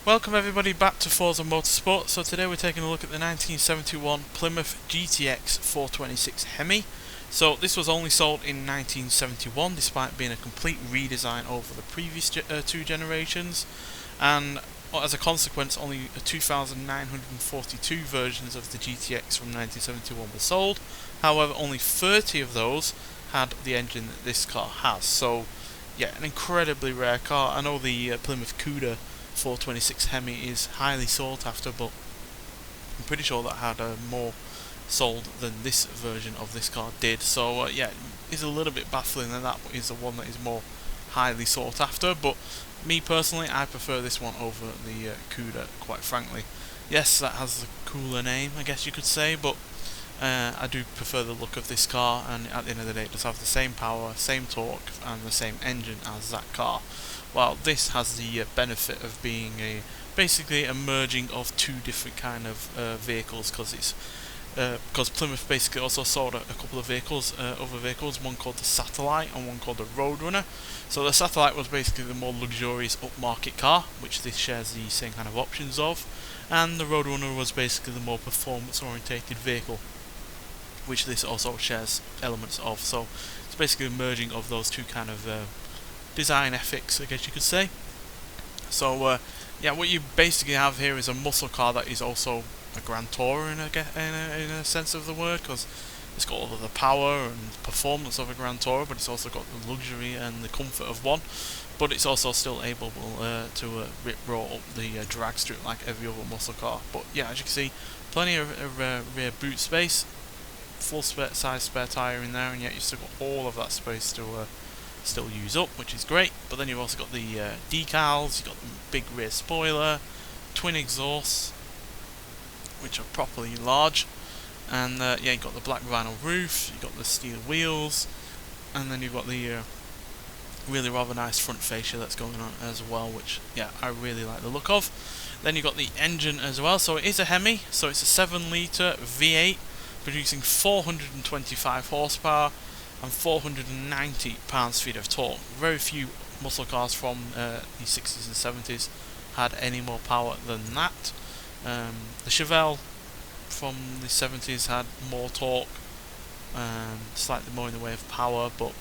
Welcome everybody back to Forza Motorsport. So today we're taking a look at the 1971 Plymouth GTX 426 HEMI. So this was only sold in 1971 despite being a complete redesign over the previous two generations, and as a consequence only 2,942 versions of the GTX from 1971 were sold. However, only 30 of those had the engine that this car has. So yeah, an incredibly rare car. I know the Plymouth CUDA 426 HEMI is highly sought after, but I'm pretty sure that had more sold than this version of this car did. So yeah, it's a little bit baffling that that is the one that is more highly sought after, but me personally, I prefer this one over the CUDA, quite frankly. Yes, that has a cooler name, I guess you could say, but I do prefer the look of this car, and at the end of the day it does have the same power, same torque and the same engine as that car. While this has the benefit of being basically a merging of two different kind of vehicles, because Plymouth basically also sold a couple of vehicles, other vehicles, one called the Satellite and one called the Roadrunner. So the Satellite was basically the more luxurious upmarket car, which this shares the same kind of options of, and the Roadrunner was basically the more performance orientated vehicle, which this also shares elements of. So it's basically a merging of those two kind of design ethics, I guess you could say. So yeah, what you basically have here is a muscle car that is also a Grand Tourer in a sense of the word, because it's got all of the power and performance of a Grand Tourer, but it's also got the luxury and the comfort of one. But it's also still able to rip-roar up the drag strip like every other muscle car. But yeah, as you can see, plenty of rear boot space, full size spare tyre in there, and yet you've still got all of that space to still use up, which is great. But then you've also got the decals, you've got the big rear spoiler, twin exhausts, which are properly large, and yeah, you've got the black vinyl roof, you've got the steel wheels, and then you've got the really rather nice front fascia that's going on as well, which yeah, I really like the look of. Then you've got the engine as well. So it is a HEMI, so it's a 7-litre V8 producing 425 horsepower and 490 pounds-feet of torque. Very few muscle cars from the 60s and 70s had any more power than that. The Chevelle from the 70s had more torque, slightly more in the way of power, but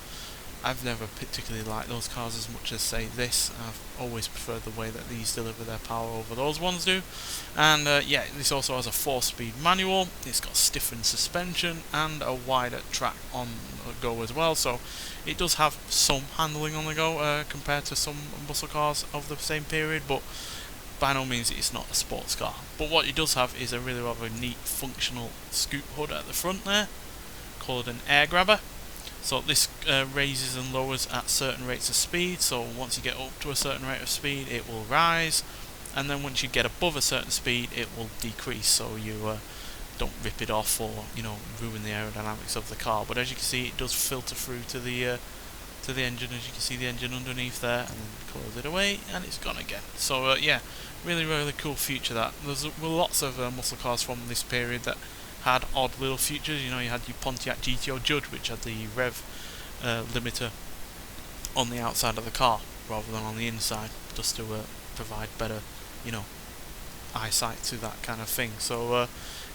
I've never particularly liked those cars as much as, say, this. I've always preferred the way that these deliver their power over those ones do. And yeah, this also has a 4-speed manual. It's got stiffened suspension and a wider track on the go as well. So it does have some handling on the go compared to some muscle cars of the same period, but by no means it's not a sports car. But what it does have is a really rather neat functional scoop hood at the front there, called an air grabber. So this raises and lowers at certain rates of speed. So once you get up to a certain rate of speed, it will rise, and then once you get above a certain speed, it will decrease, so you don't rip it off or ruin the aerodynamics of the car. But as you can see, it does filter through to the engine. As you can see, the engine underneath there, and then close it away, and it's gone again. So yeah, really cool feature. That there's lots of muscle cars from this period that had odd little features. You had your Pontiac GTO Judge, which had the rev limiter on the outside of the car rather than on the inside, just to provide better, eyesight to that kind of thing. So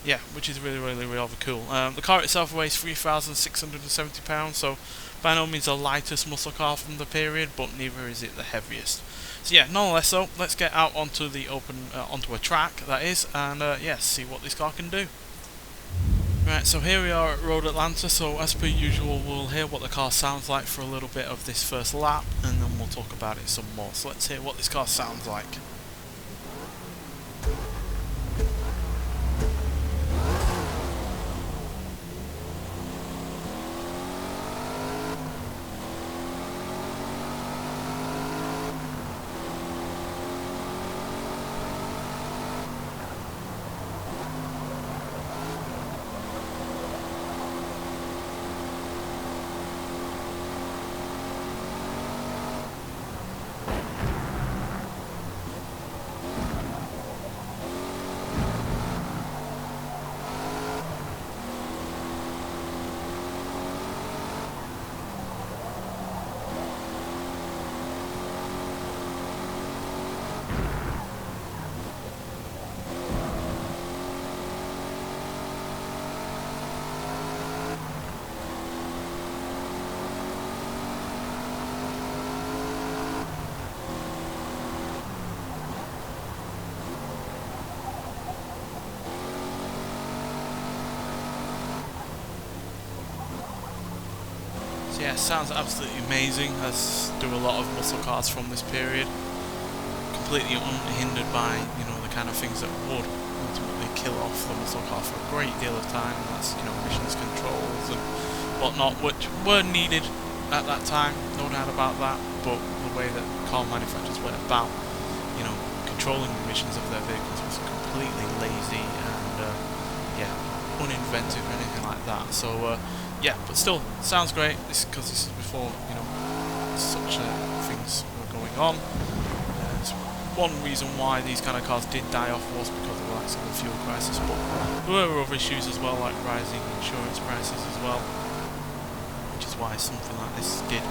yeah, which is really rather cool. The car itself weighs 3,670 pounds, so by no means the lightest muscle car from the period, but neither is it the heaviest. So yeah, nonetheless, so let's get out onto the onto a track, that is, and yeah, see what this car can do. Right, so here we are at Road Atlanta. So as per usual, we'll hear what the car sounds like for a little bit of this first lap, and then we'll talk about it some more. So let's hear what this car sounds like. Yeah, sounds absolutely amazing, as do a lot of muscle cars from this period. Completely unhindered by, you know, the kind of things that would ultimately kill off the muscle car for a great deal of time, and that's, you know, emissions controls and whatnot, which were needed at that time, no doubt about that, but the way that car manufacturers went about, you know, controlling the emissions of their vehicles was completely lazy and, yeah, uninventive or anything like that. So, yeah, but still, sounds great, because this is before, you know, such things were going on. It's one reason why these kind of cars did die off was because of the likes of the fuel crisis, but there were other issues as well, like rising insurance prices as well, which is why something like this did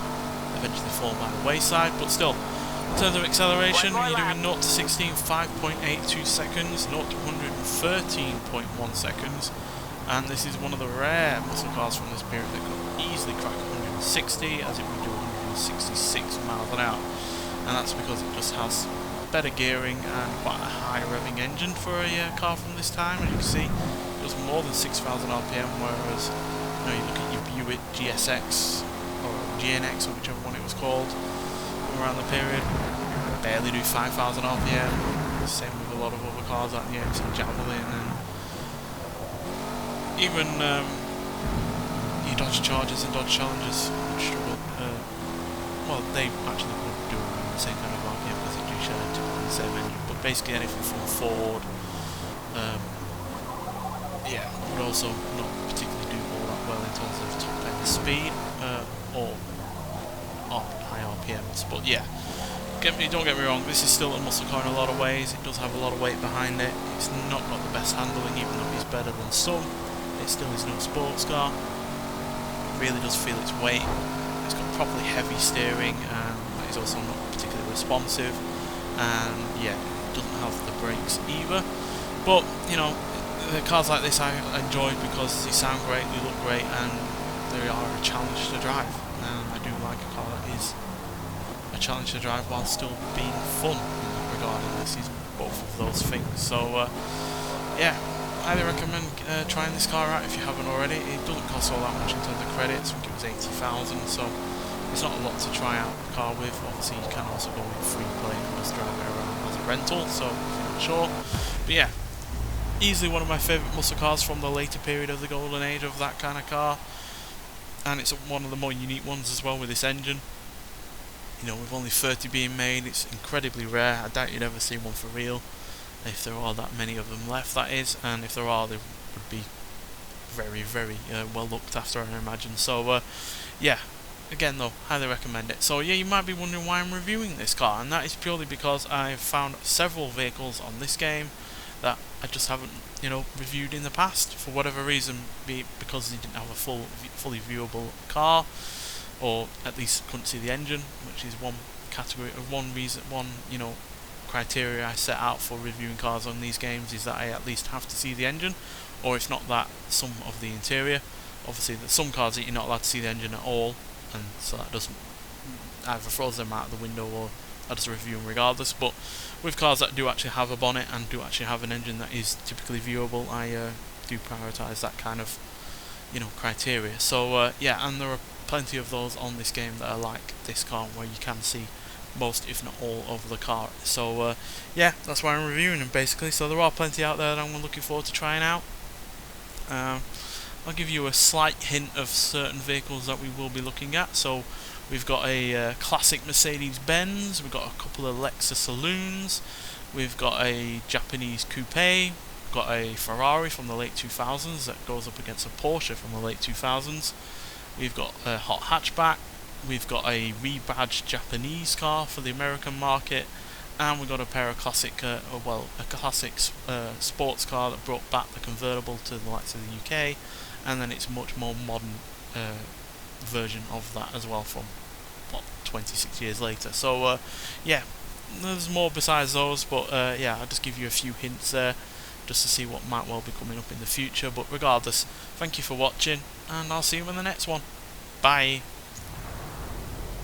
eventually fall by the wayside. But still, in terms of acceleration, you're doing 0 to 16 5.82 seconds, 0 to 113.1 seconds, and this is one of the rare muscle cars from this period that could easily crack 160, as it would do 166 miles an hour, and that's because it just has better gearing and quite a high revving engine for a car from this time. As you can see, it was more than 6,000 RPM, whereas, you know, you look at your Buick GSX or GNX or whichever one it was called around the period, barely do 5,000 RPM. Same with a lot of other cars like the AMC Javelin, and even your Dodge Chargers and Dodge Challengers would struggle. Well, they actually would do the same kind of RPM because they do share the same engine, but basically anything from Ford, yeah, would also not particularly do all that well in terms of top end speed or high RPMs. But yeah, don't get me wrong, this is still a muscle car in a lot of ways. It does have a lot of weight behind it. It's not got the best handling, even though it's better than some. It still is no sports car. It really does feel its weight. It's got properly heavy steering, and it's also not particularly responsive, and yeah, it doesn't have the brakes either. But, you know, the cars like this I enjoyed because they sound great, they look great, and they are a challenge to drive, and I do like a car that is a challenge to drive while still being fun in that regard, and this is both of those things. So yeah, highly recommend trying this car out if you haven't already. It doesn't cost all that much in terms of credits. I think it was 80,000, so it's not a lot to try out the car with. Obviously you can also go with free play and just drive it around as a rental, so if you're not sure. But yeah, easily one of my favourite muscle cars from the later period of the golden age of that kind of car, and it's one of the more unique ones as well with this engine. You know, with only 30 being made, it's incredibly rare. I doubt you'd ever see one for real, if there are that many of them left, that is, and if there are, they would be very, very well looked after, I imagine. So yeah, again though, highly recommend it. So yeah, you might be wondering why I'm reviewing this car, and that is purely because I've found several vehicles on this game that I just haven't, you know, reviewed in the past for whatever reason, be it because they didn't have a fully viewable car, or at least couldn't see the engine, which is one category of one reason, you know, criteria I set out for reviewing cars on these games, is that I at least have to see the engine, or if not that, some of the interior. Obviously there's some cars that you're not allowed to see the engine at all, and so that doesn't either throws them out of the window, or I just review them regardless. But with cars that do actually have a bonnet and do actually have an engine that is typically viewable, I do prioritise that kind of, you know, criteria. So yeah, and there are plenty of those on this game that are like this car, where you can see most, if not all, of the car. So yeah, that's why I'm reviewing them basically. So there are plenty out there that I'm looking forward to trying out. I'll give you a slight hint of certain vehicles that we will be looking at. So we've got a classic Mercedes-Benz, we've got a couple of Lexus saloons, we've got a Japanese coupe, we've got a Ferrari from the late 2000s that goes up against a Porsche from the late 2000s, we've got a hot hatchback, we've got a rebadged Japanese car for the American market, and we've got a pair of classic, a classic sports car that brought back the convertible to the likes of the UK, and then it's a much more modern version of that as well from, what, 26 years later. So yeah, there's more besides those, but yeah, I'll just give you a few hints there just to see what might well be coming up in the future. But regardless, thank you for watching, and I'll see you in the next one. Bye.